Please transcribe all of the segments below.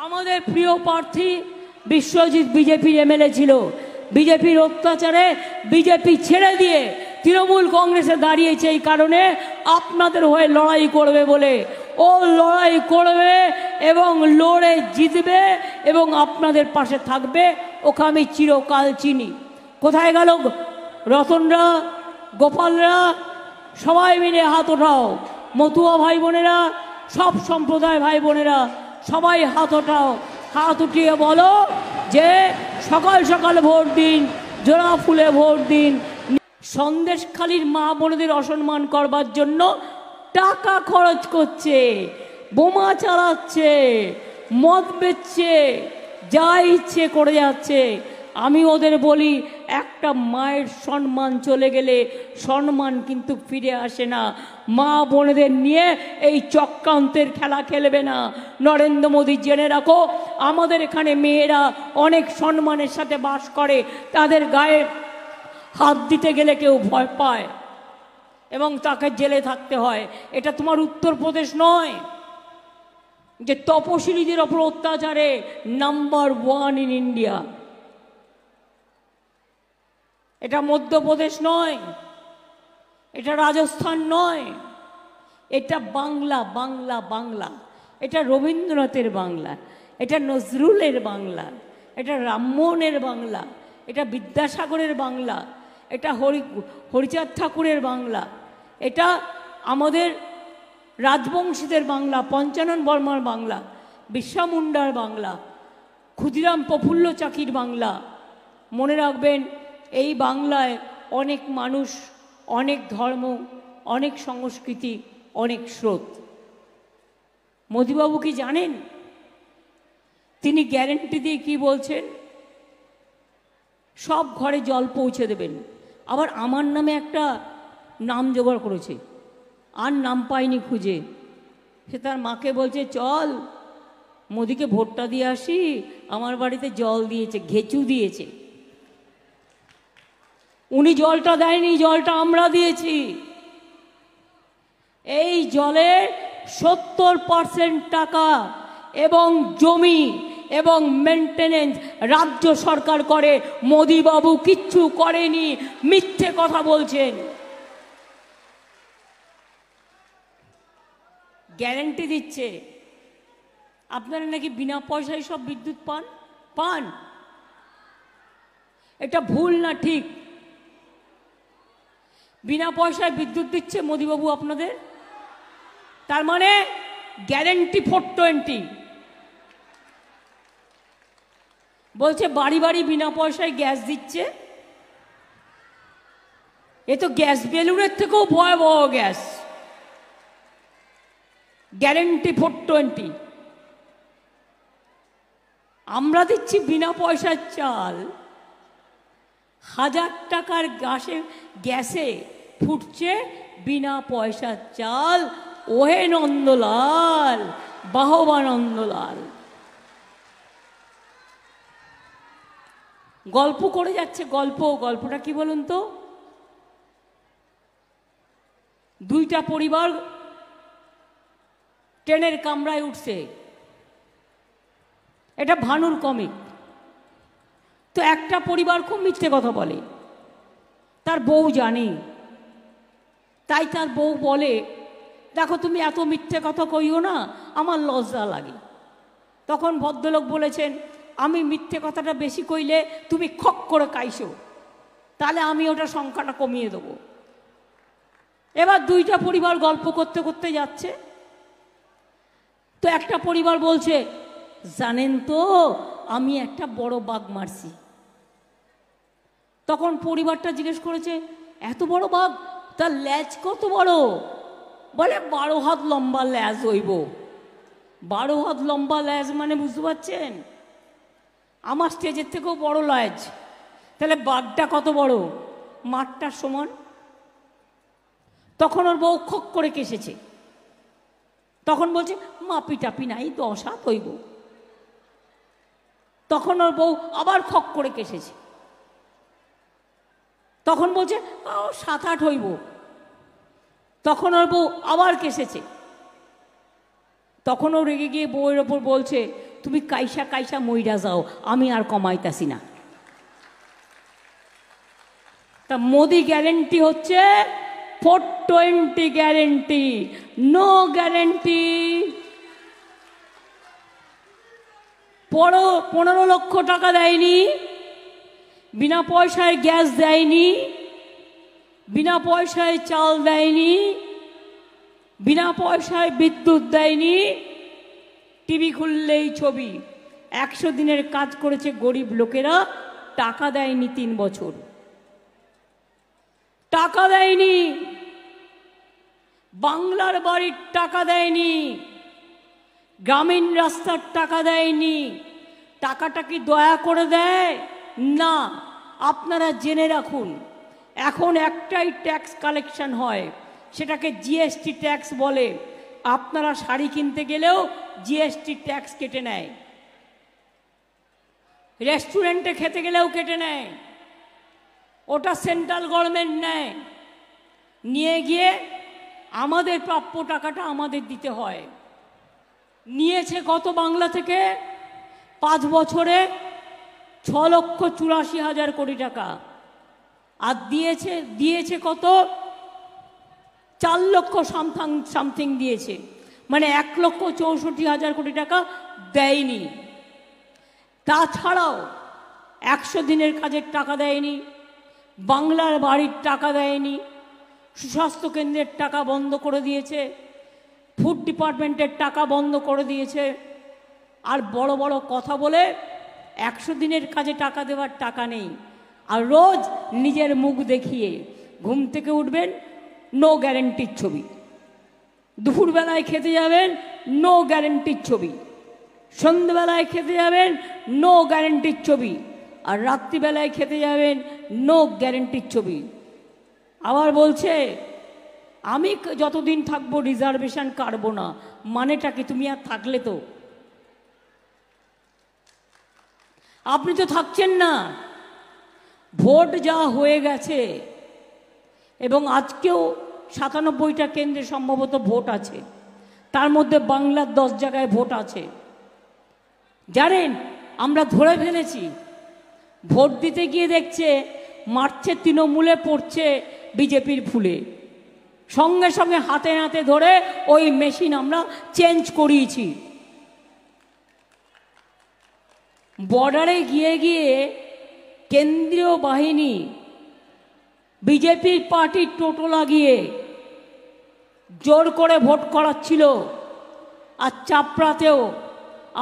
আমাদের প্রিয় প্রার্থী বিশ্বজিৎ বিজেপির এমএলএ ছিল। বিজেপির অত্যাচারে বিজেপি ছেড়ে দিয়ে তৃণমূল কংগ্রেসে দাঁড়িয়েছে এই কারণে আপনাদের হয়ে লড়াই করবে বলে। ও লড়াই করবে এবং লড়ে জিতবে এবং আপনাদের পাশে থাকবে, ওকে আমি চিরকাল চিনি। কোথায় গেল রতনরা, গোপালরা? সবাই মিলে হাত ওঠাও। মতুয়া ভাই বোনেরা, সব সম্প্রদায় ভাই বোনেরা সবাই হাত ওঠাও। হাত উঠিয়ে বলো যে সকাল সকাল ভোট দিন, জোড়া ফুলে ভোট দিন। সন্দেশখালীর মা বোনদের অসম্মান করবার জন্য টাকা খরচ করছে, বোমা চালাচ্ছে, মদ বেচছে, যা ইচ্ছে করে যাচ্ছে। আমি ওদের বলি, একটা মায়ের সম্মান চলে গেলে সম্মান কিন্তু ফিরে আসে না। মা বোনেদের নিয়ে এই চক্রান্তের খেলা খেলবে না। নরেন্দ্র মোদী জেনে রাখো, আমাদের এখানে মেয়েরা অনেক সম্মানের সাথে বাস করে, তাদের গায়ে হাত দিতে গেলে কেউ ভয় পায় এবং তাকে জেলে থাকতে হয়। এটা তোমার উত্তরপ্রদেশ নয় যে তপশিলীদের ওপর অত্যাচারে নাম্বার 1 ইন ইন্ডিয়া। এটা মধ্যপ্রদেশ নয়, এটা রাজস্থান নয়, এটা বাংলা। বাংলা বাংলা এটা রবীন্দ্রনাথের বাংলা, এটা নজরুলের বাংলা, এটা রামমোহনের বাংলা, এটা বিদ্যাসাগরের বাংলা, এটা হরিচাঁদ ঠাকুরের বাংলা, এটা আমাদের রাজবংশীদের বাংলা, পঞ্চানন বর্মার বাংলা, বিরসা মুন্ডার বাংলা, ক্ষুদিরাম প্রফুল্ল চাকির বাংলা। মনে রাখবেন, এই বাংলায় অনেক মানুষ, অনেক ধর্ম, অনেক সংস্কৃতি, অনেক স্রোত। মোদিবাবু কি জানেন? তিনি গ্যারেন্টি দিয়ে কি বলছেন? সব ঘরে জল পৌঁছে দেবেন। আবার আমার নামে একটা নাম জোগাড় করেছে, আর নাম পাইনি খুঁজে। সে তার মাকে বলছে, চল মোদিকে ভোটটা দিয়ে আসি। আমার বাড়িতে জল দিয়েছে, ঘেঁচু দিয়েছে। উনি জলটা দেয়নি, জলটা আমরা দিয়েছি। এই জলের 70% টাকা এবং জমি এবং মেনটেনেন্স রাজ্য সরকার করে। মোদিবাবু কিচ্ছু করেনি, মিথ্যে কথা বলছেন। গ্যারেন্টি দিচ্ছে আপনারা নাকি বিনা পয়সায় সব বিদ্যুৎ পান। এটা ভুল না ঠিক? বিনা পয়সায় বিদ্যুৎ দিচ্ছে মোদিবাবু আপনাদের। তার মানে গ্যারেন্টি 420 বলছে বাড়ি বাড়ি বিনা পয়সায় গ্যাস দিচ্ছে। এ তো গ্যাস বেলুনের থেকেও ভয়াবহ গ্যাস। গ্যারেন্টি 420। আমরা দিচ্ছি বিনা পয়সার চাল। 1000 টাকার গ্যাসে ফুটছে বিনা পয়সার চাল। ওহে নন্দলাল, বাহবা নন্দলাল। গল্প করে যাচ্ছে, গল্পটা কি বলুন তো? দুইটা পরিবার ট্রেনের কামরায় উঠছে। এটা ভানুর কমিক। তো একটা পরিবার খুব মিথ্যে কথা বলে, তার বউ জানে। তাই তার বউ বলে, দেখো তুমি এত মিথ্যে কথা কইও না, আমার লজ্জা লাগে। তখন ভদ্রলোক বলেছেন, আমি মিথ্যে কথাটা বেশি কইলে তুমি খক করে কাইছো, তাহলে আমি ওটা সংখ্যাটা কমিয়ে দেবো। এবার দুইটা পরিবার গল্প করতে করতে যাচ্ছে। তো একটা পরিবার বলছে, জানেন তো আমি একটা বড় বাঘ মারছি। তখন পরিবারটা জিজ্ঞেস করেছে, এত বড় বাঘ? তার ল্যাজ কত বড়? বলে 12 হাত লম্বা ল্যাজ হইব। 12 হাত লম্বা ল্যাজ মানে বুঝতে পারছেন? আমার স্টেজের থেকেও বড় ল্যাজ। তাহলে বাঘটা কত বড়? মাঠটার সমান। তখন ওর বউ খক করে কেসেছে। তখন বলছে, মাপি টাপি নাই, 10 হাত হইব। তখন ওর বউ আবার খক করে কেসেছে। তখন বলছে, 7-8 হইব। তখন ওর বউ আবার কেসেছে। তখন ও রেগে গিয়ে বউয়ের ওপর বলছে, তুমি কাইসা কাইসা মইরা যাও, আমি আর কমাইতাছি না। তা মোদি গ্যারেন্টি হচ্ছে 420 গ্যারেন্টি, নো গ্যারেন্টি। 15 লক্ষ টাকা দেয়নি, বিনা পয়সায় গ্যাস দেয়নি, বিনা পয়সায় চাল দেয়নি, বিনা পয়সায় বিদ্যুৎ দেয়নি। টিভি খুললেই ছবি। 100 দিনের কাজ করেছে গরিব লোকেরা, টাকা দেয়নি 3 বছর, টাকা দেয়নি। বাংলার বাড়ির টাকা দেয়নি, গ্রামীণ রাস্তার টাকা দেয়নি। টাকাটা কি দয়া করে দেয়? না। আপনারা জেনে রাখুন, এখন একটাই ট্যাক্স কালেকশন হয়, সেটাকে জিএসটি ট্যাক্স বলে। আপনারা শাড়ি কিনতে গেলেও জিএসটি ট্যাক্স কেটে নেয়, রেস্টুরেন্টে খেতে গেলেও কেটে নেয়। ওটা সেন্ট্রাল গভর্নমেন্ট নেয়, নিয়ে গিয়ে আমাদের প্রাপ্য টাকাটা আমাদের দিতে হয়। নিয়েছে কত বাংলা থেকে? 5 বছরে 6,84,000 কোটি টাকা। আর দিয়েছে কত? 4 লক্ষ সামথিং দিয়েছে, মানে 1,64,000 কোটি টাকা দেয়নি। তাছাড়াও 100 দিনের কাজের টাকা দেয়নি, বাংলার বাড়ির টাকা দেয়নি, সুস্বাস্থ্য কেন্দ্রের টাকা বন্ধ করে দিয়েছে, ফুড ডিপার্টমেন্টের টাকা বন্ধ করে দিয়েছে। আর বড় বড় কথা বলে 100 দিনের কাজে টাকা দেওয়ার টাকা নেই। আর রোজ নিজের মুখ দেখিয়ে ঘুম থেকে উঠবেন, নো গ্যারেন্টির ছবি। দুপুরবেলায় খেতে যাবেন, নো গ্যারেন্টির ছবি। সন্ধ্যেবেলায় খেতে যাবেন, নো গ্যারেন্টির ছবি। আর রাত্রিবেলায় খেতে যাবেন, নো গ্যারেন্টির ছবি। আবার বলছে আমি যতদিন থাকবো রিজার্ভেশন কাটবো না। মানেটা কি? তুমি আর থাকলে তো, আপনি তো থাকছেন না। ভোট যা হয়ে গেছে, এবং আজকেও 97টা কেন্দ্রে সম্ভবত ভোট আছে, তার মধ্যে বাংলার 10 জায়গায় ভোট আছে। জানেন, আমরা ধরে ফেলেছি। ভোট দিতে গিয়ে দেখছে মারছে তৃণমূলে, পড়ছে বিজেপির ফুলে। সঙ্গে সঙ্গে হাতে হাতে ধরে ওই মেশিন আমরা চেঞ্জ করিয়েছি। বর্ডারে গিয়ে গিয়ে কেন্দ্রীয় বাহিনী বিজেপির পার্টির টোটো লাগিয়ে জোর করে ভোট করাচ্ছিল। আর চাপড়াতেও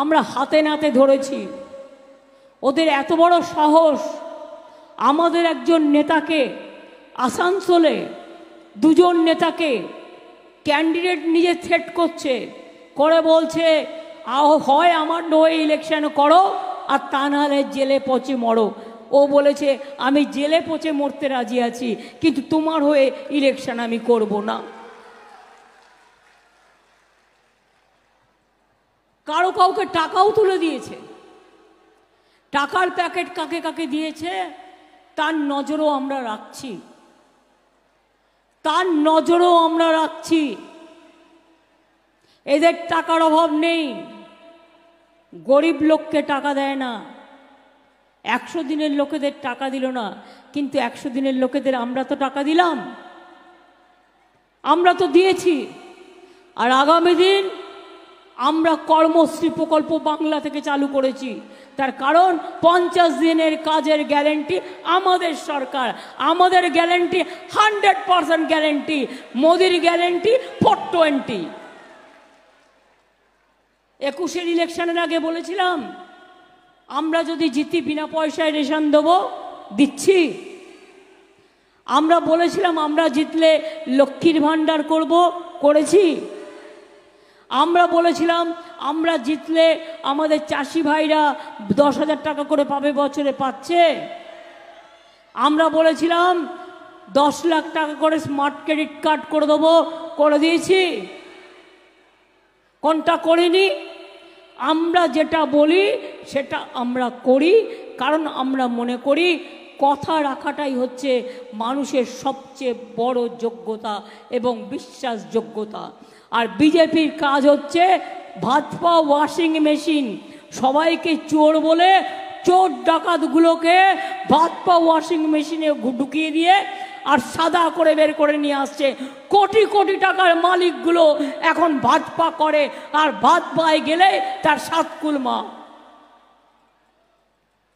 আমরা হাতে নাতে ধরেছি। ওদের এত বড় সাহস, আমাদের একজন নেতাকে আসানসোলে 2 জন নেতাকে ক্যান্ডিডেট নিজে থ্রেট করছে, করে বলছে হয় আমার হয়ে ইলেকশন করো, আর তা নাহলে জেলে পচে মরো। ও বলেছে আমি জেলে পচে মরতে রাজি আছি, কিন্তু তোমার হয়ে ইলেকশন আমি করব না। কারো কাউকে টাকাও তুলে দিয়েছে। টাকার প্যাকেট কাকে কাকে দিয়েছে তার নজরও আমরা রাখছি, তার নজরও আমরা রাখছি। এদের টাকার অভাব নেই, গরিব লোককে টাকা দেয় না। 100 দিনের লোকেদের টাকা দিল না, কিন্তু 100 দিনের লোকেদের আমরা তো টাকা দিলাম, আমরা তো দিয়েছি। আর আগামী দিন আমরা কর্মশ্রী প্রকল্প বাংলা থেকে চালু করেছি। তার কারণ 50 দিনের কাজের গ্যারেন্টি আমাদের সরকার, আমাদের গ্যারেন্টি 100% গ্যারেন্টি। মোদির গ্যারেন্টি 420। 21-এর ইলেকশনের আগে বলেছিলাম আমরা যদি জিতি বিনা পয়সায় রেশন দেবো, দিচ্ছি। আমরা বলেছিলাম আমরা জিতলে লক্ষ্মীর ভাণ্ডার করব, করেছি। আমরা বলেছিলাম আমরা জিতলে আমাদের চাষি ভাইরা 10,000 টাকা করে পাবে, বছরে পাচ্ছে। আমরা বলেছিলাম 10 লাখ টাকা করে স্মার্ট ক্রেডিট কার্ড করে দেবো, করে দিয়েছি। কোনটা করিনি? আমরা যেটা বলি সেটা আমরা করি, কারণ আমরা মনে করি কথা রাখাটাই হচ্ছে মানুষের সবচেয়ে বড় যোগ্যতা এবং বিশ্বাসযোগ্যতা। আর বিজেপির কাজ হচ্ছে ভাজপা ওয়াশিং মেশিন, সবাইকে চোর বলে চোর ডাকাতগুলোকে ভাত পা ওয়াশিং মেশিনে ঢুকিয়ে দিয়ে আর সাদা করে বের করে নিয়ে আসছে। কোটি কোটি টাকার মালিকগুলো এখন ভাত পা করে, আর ভাত পায় গেলে তার সাত কুলমা।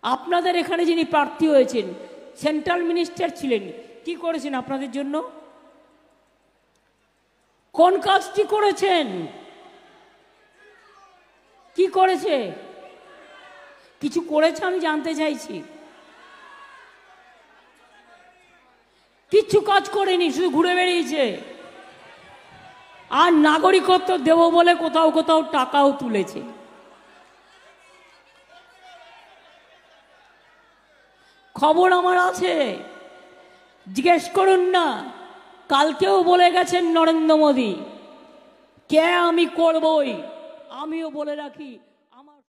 আপনাদের এখানে যিনি প্রার্থী হয়েছেন সেন্ট্রাল মিনিস্টার ছিলেন, কি করেছেন আপনাদের জন্য? কোন কাজটি করেছেন? কি করেছে? কিছু করেছে? আমি জানতে চাইছি। কিচ্ছু কাজ করেনি, শুধু ঘুরে বেরিয়েছে। আর নাগরিকত্ব দেব বলে কোথাও কোথাও টাকাও তুলেছে। খবর আমার আছে, জিজ্ঞেস করুন না। কালকেও বলে গেছেন নরেন্দ্র মোদী, কে আমি করবই। আমিও বলে রাখি,